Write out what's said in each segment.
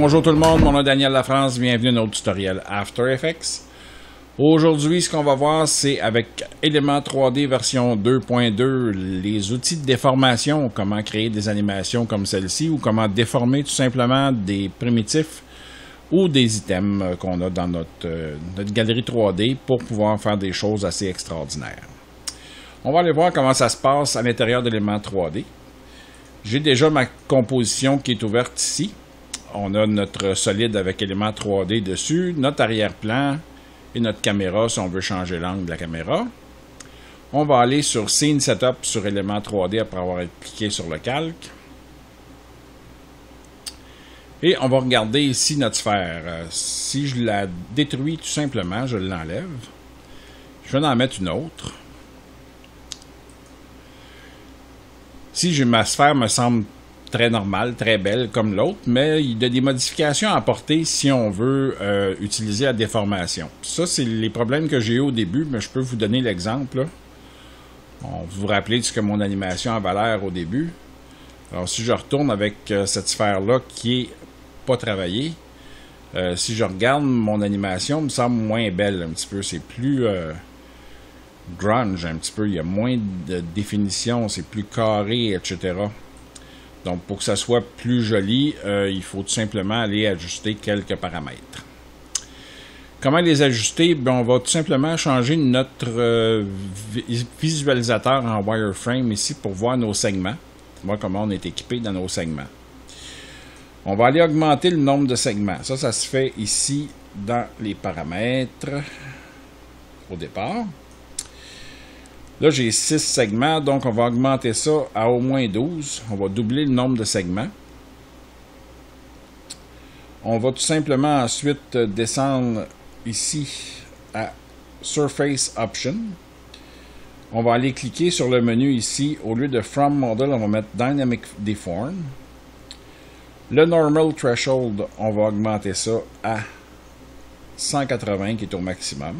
Bonjour tout le monde, mon nom est Daniel Lafrance, bienvenue à notre tutoriel After Effects. Aujourd'hui, ce qu'on va voir, c'est avec Element 3D version 2.2, les outils de déformation, comment créer des animations comme celle-ci ou comment déformer tout simplement des primitifs ou des items qu'on a dans notre galerie 3D pour pouvoir faire des choses assez extraordinaires. On va aller voir comment ça se passe à l'intérieur d'Element 3D. J'ai déjà ma composition qui est ouverte ici. On a notre solide avec élément 3D dessus, notre arrière-plan et notre caméra si on veut changer l'angle de la caméra. On va aller sur Scene Setup sur élément 3D après avoir cliqué sur le calque. Et on va regarder ici notre sphère. Si je la détruis tout simplement, je l'enlève. Je vais en mettre une autre. Si ma sphère me semble très normale, très belle comme l'autre, mais il y a des modifications à apporter si on veut utiliser la déformation. Ça, c'est les problèmes que j'ai eu au début, mais je peux vous donner l'exemple. Vous vous rappelez de ce que mon animation avait l'air au début. Alors, si je retourne avec cette sphère-là qui est pas travaillée, si je regarde mon animation, elle me semble moins belle un petit peu. C'est plus grunge un petit peu. Il y a moins de définition, c'est plus carré, etc. Donc, pour que ça soit plus joli, il faut tout simplement aller ajuster quelques paramètres. Comment les ajuster? On va tout simplement changer notre visualisateur en wireframe ici pour voir nos segments. Voir comment on est équipé dans nos segments. On va aller augmenter le nombre de segments. Ça se fait ici dans les paramètres au départ. Là, j'ai 6 segments, donc on va augmenter ça à au moins 12. On va doubler le nombre de segments. On va tout simplement ensuite descendre ici à Surface Option. On va aller cliquer sur le menu ici. Au lieu de From Model, on va mettre Dynamic Deform. Le Normal Threshold, on va augmenter ça à 180 qui est au maximum.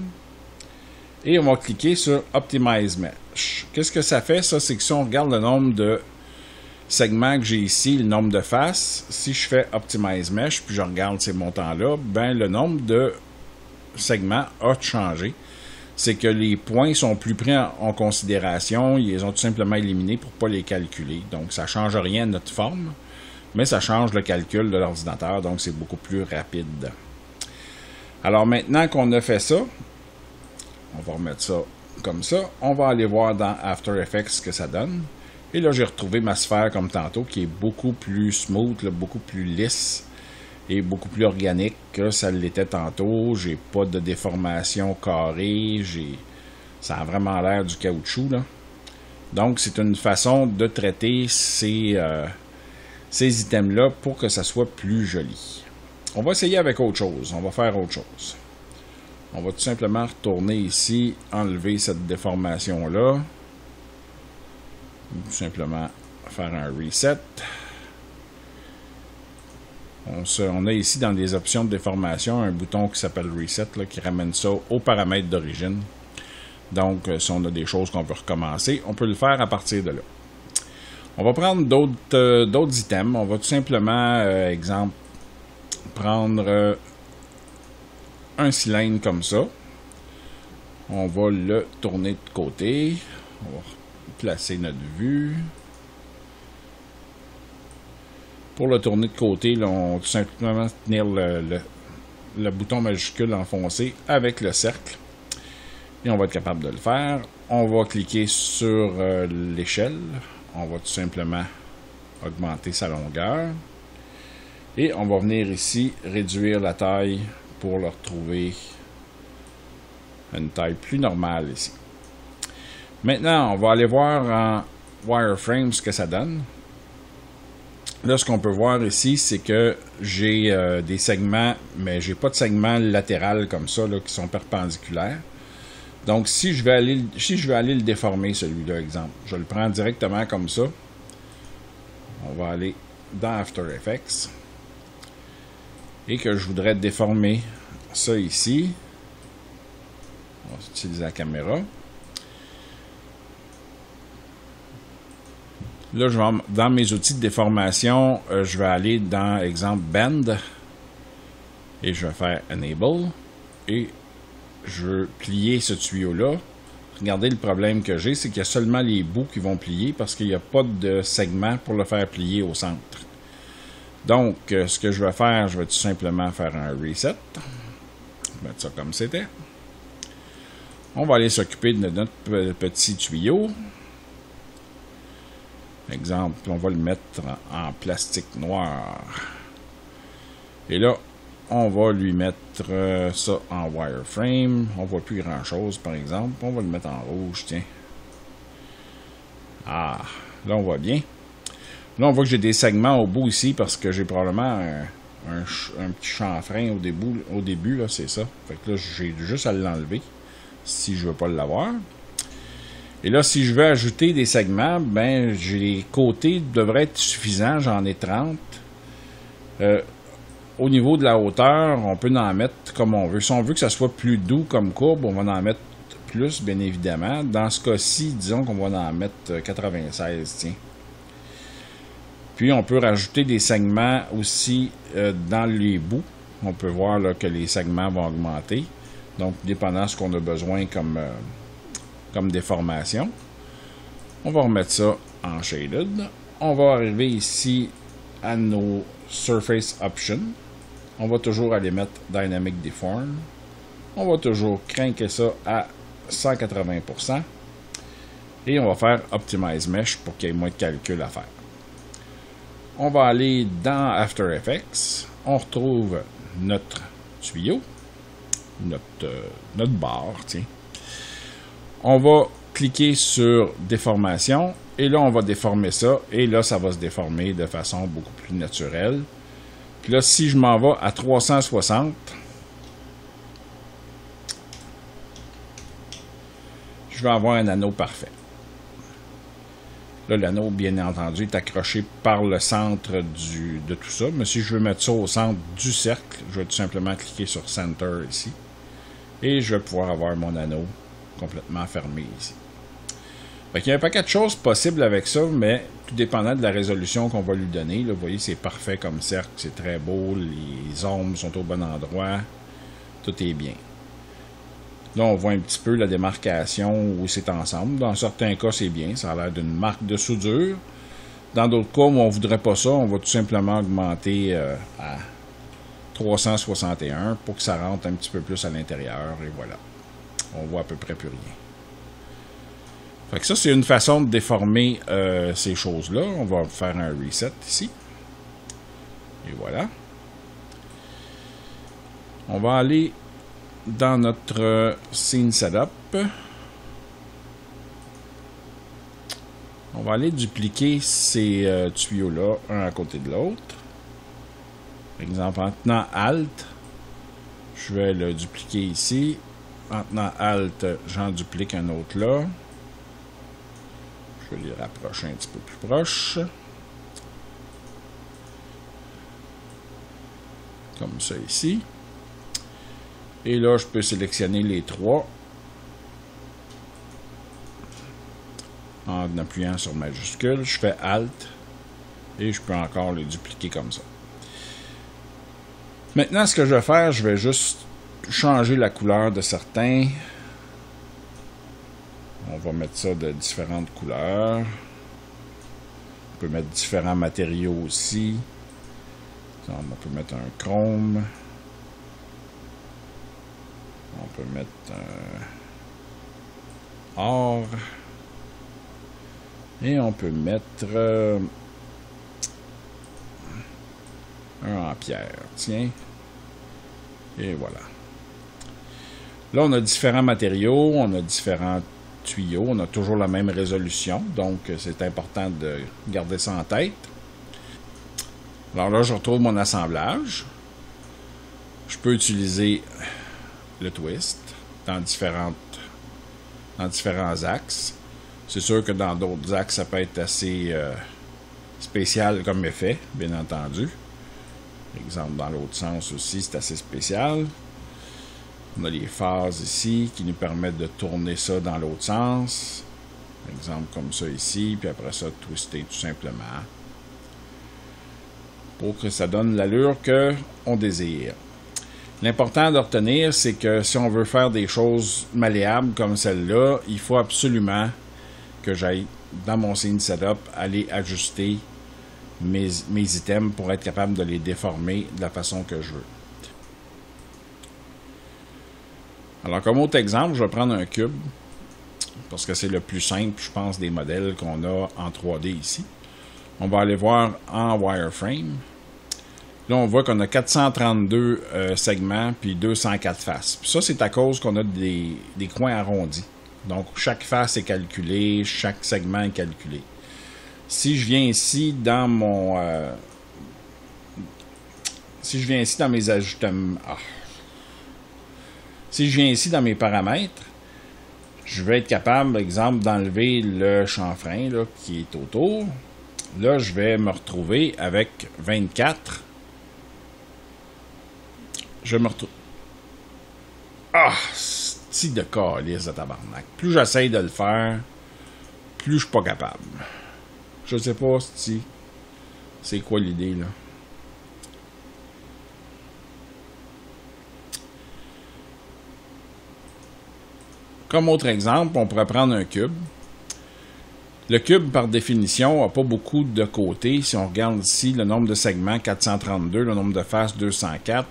Et on va cliquer sur Optimize Mesh. Qu'est-ce que ça fait? Ça, c'est que si on regarde le nombre de segments que j'ai ici, le nombre de faces, si je fais Optimize Mesh, puis je regarde ces montants-là, le nombre de segments a changé. C'est que les points sont plus pris en considération. Ils les ont tout simplement éliminés pour ne pas les calculer. Donc, ça ne change rien à notre forme, mais ça change le calcul de l'ordinateur, donc c'est beaucoup plus rapide. Alors, maintenant qu'on a fait ça, on va remettre ça comme ça. On va aller voir dans After Effects ce que ça donne. Et là, j'ai retrouvé ma sphère comme tantôt, qui est beaucoup plus smooth, là, beaucoup plus lisse et beaucoup plus organique que ça l'était tantôt. J'ai pas de déformation carrée. Ça a vraiment l'air du caoutchouc, là. Donc, c'est une façon de traiter ces items-là pour que ça soit plus joli. On va essayer avec autre chose. On va faire autre chose. On va tout simplement retourner ici, enlever cette déformation-là. Tout simplement faire un reset. On a ici dans les options de déformation un bouton qui s'appelle Reset là, qui ramène ça aux paramètres d'origine. Donc, si on a des choses qu'on veut recommencer, on peut le faire à partir de là. On va prendre d'autres items. On va tout simplement, exemple, prendre un cylindre comme ça. On va le tourner de côté. On va placer notre vue. Pour le tourner de côté, là, on va tout simplement tenir le bouton majuscule enfoncé avec le cercle. Et on va être capable de le faire. On va cliquer sur l'échelle. On va tout simplement augmenter sa longueur. Et on va venir ici réduire la taille pour le retrouver une taille plus normale ici. Maintenant, on va aller voir en wireframe ce que ça donne. Là, ce qu'on peut voir ici, c'est que j'ai des segments, mais j'ai pas de segments latérales comme ça là, qui sont perpendiculaires. Donc, si je vais aller le déformer, celui-là, exemple, je le prends directement comme ça. On va aller dans After Effects. Et que je voudrais déformer ça ici. On va utiliser la caméra. Là, dans mes outils de déformation, je vais aller dans, exemple, Bend. Et je vais faire Enable. Et je veux plier ce tuyau-là. Regardez le problème que j'ai, c'est qu'il y a seulement les bouts qui vont plier parce qu'il n'y a pas de segment pour le faire plier au centre. Donc, ce que je vais faire, je vais tout simplement faire un reset. Mettre ça comme c'était. On va aller s'occuper de notre petit tuyau. Exemple, on va le mettre en plastique noir. Et là, on va lui mettre ça en wireframe. On voit plus grand chose, par exemple. On va le mettre en rouge, tiens. Ah, là, on voit bien. Là, on voit que j'ai des segments au bout ici parce que j'ai probablement un petit chanfrein au début, là, c'est ça. Fait que là, j'ai juste à l'enlever si je veux pas l'avoir. Et là, si je veux ajouter des segments, ben, les côtés devraient être suffisants. J'en ai 30. Au niveau de la hauteur, on peut en mettre comme on veut. Si on veut que ça soit plus doux comme courbe, on va en mettre plus, bien évidemment. Dans ce cas-ci, disons qu'on va en mettre 96, tiens. Puis, on peut rajouter des segments aussi dans les bouts. On peut voir là, que les segments vont augmenter. Donc, dépendant de ce qu'on a besoin comme déformation. On va remettre ça en Shaded. On va arriver ici à nos Surface Options. On va toujours aller mettre Dynamic Deform. On va toujours cranker ça à 180%. Et on va faire Optimize Mesh pour qu'il y ait moins de calcul à faire. On va aller dans After Effects. On retrouve notre tuyau. Notre barre, tiens. On va cliquer sur Déformation. Et là, on va déformer ça. Et là, ça va se déformer de façon beaucoup plus naturelle. Puis là, si je m'en vais à 360, je vais avoir un anneau parfait. Là, l'anneau, bien entendu, est accroché par le centre de tout ça. Mais si je veux mettre ça au centre du cercle, je vais tout simplement cliquer sur Center ici. Et je vais pouvoir avoir mon anneau complètement fermé ici. Fait qu'il y a un paquet de choses possibles avec ça, mais tout dépendant de la résolution qu'on va lui donner. Là, vous voyez, c'est parfait comme cercle, c'est très beau, les ombres sont au bon endroit, tout est bien. Là, on voit un petit peu la démarcation où c'est ensemble. Dans certains cas, c'est bien, ça a l'air d'une marque de soudure. Dans d'autres cas où on ne voudrait pas ça, on va tout simplement augmenter à 361 pour que ça rentre un petit peu plus à l'intérieur, et voilà. On voit à peu près plus rien. Fait que ça, c'est une façon de déformer ces choses-là. On va faire un reset ici. Et voilà. On va aller dans notre Scene Setup. On va aller dupliquer ces tuyaux-là, un à côté de l'autre. Par exemple, en tenant Alt, je vais le dupliquer ici. En tenant Alt, j'en duplique un autre là. Je vais les rapprocher un petit peu plus proche. Comme ça ici. Et là, je peux sélectionner les trois. En appuyant sur majuscule, je fais Alt. Et je peux encore les dupliquer comme ça. Maintenant, ce que je vais faire, je vais juste changer la couleur de certains. On va mettre ça de différentes couleurs. On peut mettre différents matériaux aussi. On peut mettre un chrome. On peut mettre un or. Et on peut mettre un en pierre. Tiens. Et voilà. Là, on a différents matériaux. On a différents tuyaux. On a toujours la même résolution. Donc, c'est important de garder ça en tête. Alors là, je retrouve mon assemblage. Je peux utiliser le twist dans différents axes. C'est sûr que dans d'autres axes, ça peut être assez spécial comme effet, bien entendu. Par exemple, dans l'autre sens aussi, c'est assez spécial. On a les phases ici qui nous permettent de tourner ça dans l'autre sens. Par exemple, comme ça ici, puis après ça, twister tout simplement. Pour que ça donne l'allure qu'on désire. L'important de retenir, c'est que si on veut faire des choses malléables comme celle-là, il faut absolument que j'aille dans mon scene setup, aller ajuster mes items pour être capable de les déformer de la façon que je veux. Alors, comme autre exemple, je vais prendre un cube, parce que c'est le plus simple, je pense, des modèles qu'on a en 3D ici. On va aller voir en wireframe. Là, on voit qu'on a 432 segments, puis 204 faces. Puis ça, c'est à cause qu'on a des coins arrondis. Donc, chaque face est calculée, chaque segment est calculé. Si je viens ici dans mon... si je viens ici dans mes ajustements... Si je viens ici dans mes paramètres, je vais être capable, par exemple, d'enlever le chanfrein là, qui est autour. Là, je vais me retrouver avec 24. Je me retrouve... c'est de calice de tabarnak. Plus j'essaye de le faire, plus je suis pas capable. Je sais pas si c'est quoi l'idée, là. Comme autre exemple, on pourrait prendre un cube. Le cube, par définition, n'a pas beaucoup de côtés. Si on regarde ici, le nombre de segments, 432, le nombre de faces, 204,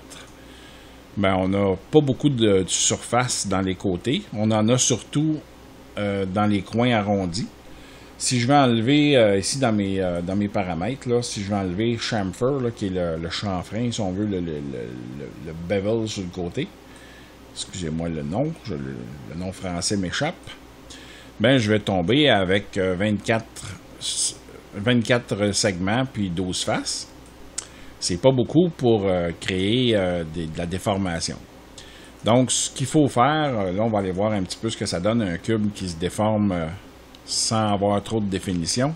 ben, on n'a pas beaucoup de surface dans les côtés. On en a surtout dans les coins arrondis. Si je vais enlever, ici dans mes paramètres, là, si je vais enlever chamfer, là, qui est le chanfrein, si on veut, le bevel sur le côté, excusez-moi le nom, le nom français m'échappe, ben je vais tomber avec 24 segments puis 12 faces. C'est pas beaucoup pour créer de la déformation. Donc, ce qu'il faut faire, là on va aller voir un petit peu ce que ça donne, un cube qui se déforme sans avoir trop de définition.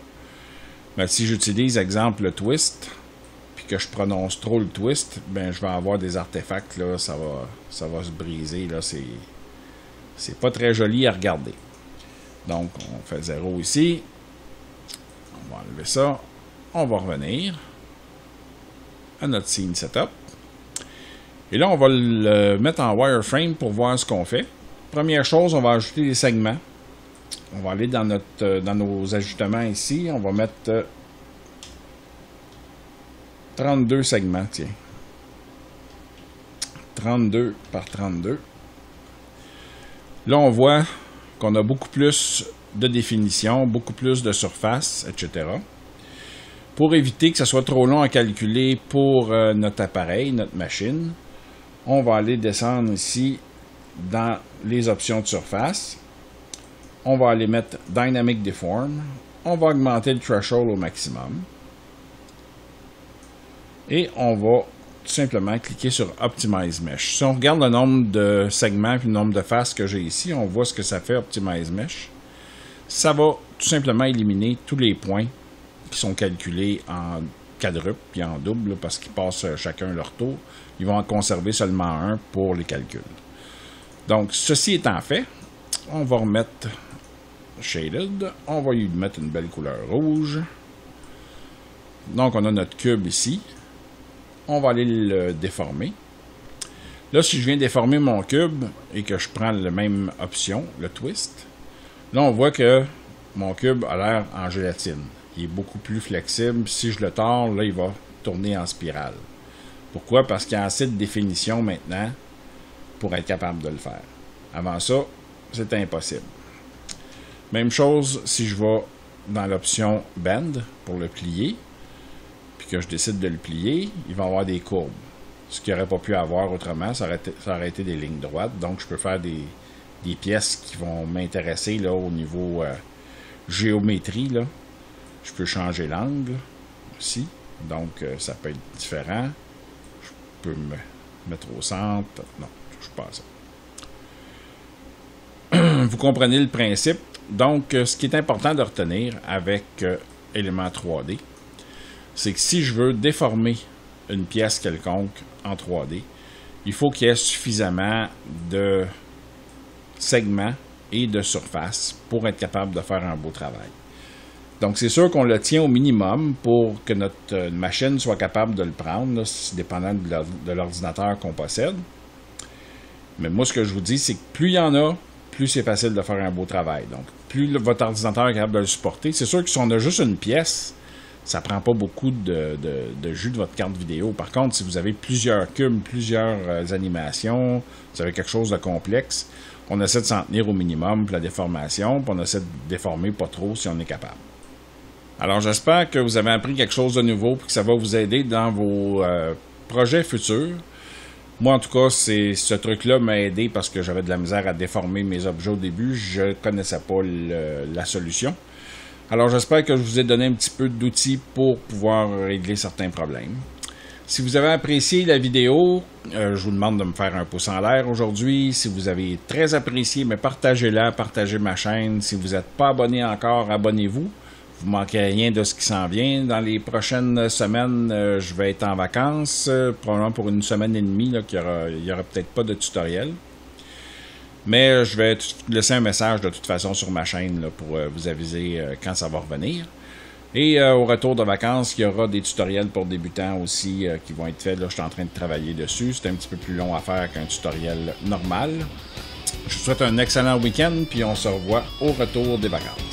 Ben, si j'utilise, exemple, le twist, que je prononce trop le twist, ben je vais avoir des artefacts, là, ça va se briser, là, c'est pas très joli à regarder. Donc, on fait 0 ici, on va enlever ça, on va revenir à notre scene setup, et là, on va le mettre en wireframe pour voir ce qu'on fait. Première chose, on va ajouter les segments. On va aller dans nos ajustements ici, on va mettre 32 segments, tiens. 32 par 32. Là, on voit qu'on a beaucoup plus de définition, beaucoup plus de surface, etc. Pour éviter que ce soit trop long à calculer pour notre appareil, notre machine, on va aller descendre ici dans les options de surface. On va aller mettre Dynamic Deform. On va augmenter le threshold au maximum. Et on va tout simplement cliquer sur Optimize Mesh. Si on regarde le nombre de segments et le nombre de faces que j'ai ici, on voit ce que ça fait Optimize Mesh. Ça va tout simplement éliminer tous les points qui sont calculés en quadruple puis en double, parce qu'ils passent chacun leur tour. Ils vont en conserver seulement un pour les calculs. Donc, ceci étant fait, on va remettre Shaded. On va lui mettre une belle couleur rouge. Donc, on a notre cube ici. On va aller le déformer. Là, si je viens déformer mon cube et que je prends la même option, le twist, là, on voit que mon cube a l'air en gélatine. Il est beaucoup plus flexible. Si je le tords, là, il va tourner en spirale. Pourquoi? Parce qu'il y a assez de définition maintenant pour être capable de le faire. Avant ça, c'est impossible. Même chose si je vais dans l'option Bend pour le plier, puis que je décide de le plier, il va avoir des courbes. Ce qu'il n'aurait pas pu avoir autrement, ça aurait été des lignes droites. Donc, je peux faire des pièces qui vont m'intéresser là au niveau géométrie. Là. Je peux changer l'angle aussi. Donc, ça peut être différent. Je peux me mettre au centre. Non, je ne touche pas à ça. Vous comprenez le principe. Donc, ce qui est important de retenir avec Element 3D, c'est que si je veux déformer une pièce quelconque en 3D, il faut qu'il y ait suffisamment de segments et de surface pour être capable de faire un beau travail. Donc, c'est sûr qu'on le tient au minimum pour que notre machine soit capable de le prendre, là, dépendant de l'ordinateur qu'on possède. Mais moi, ce que je vous dis, c'est que plus il y en a, plus c'est facile de faire un beau travail. Donc, plus votre ordinateur est capable de le supporter, c'est sûr que si on a juste une pièce, ça prend pas beaucoup de jus de votre carte vidéo. Par contre, si vous avez plusieurs cubes, plusieurs animations, vous avez quelque chose de complexe, on essaie de s'en tenir au minimum pour la déformation, puis on essaie de déformer pas trop si on est capable. Alors, j'espère que vous avez appris quelque chose de nouveau et que ça va vous aider dans vos projets futurs. Moi, en tout cas, ce truc-là m'a aidé parce que j'avais de la misère à déformer mes objets au début. Je ne connaissais pas la solution. Alors, j'espère que je vous ai donné un petit peu d'outils pour pouvoir régler certains problèmes. Si vous avez apprécié la vidéo, je vous demande de me faire un pouce en l'air aujourd'hui. Si vous avez très apprécié, mais partagez-la, partagez ma chaîne. Si vous n'êtes pas abonné encore, abonnez-vous. Vous ne manquez rien de ce qui s'en vient. Dans les prochaines semaines, je vais être en vacances, probablement pour une semaine et demie, là, qu'il y aura peut-être pas de tutoriel. Mais je vais laisser un message de toute façon sur ma chaîne là, pour vous aviser quand ça va revenir. Et au retour de vacances, il y aura des tutoriels pour débutants aussi qui vont être faits. Là, je suis en train de travailler dessus. C'est un petit peu plus long à faire qu'un tutoriel normal. Je vous souhaite un excellent week-end, puis on se revoit au retour des vacances.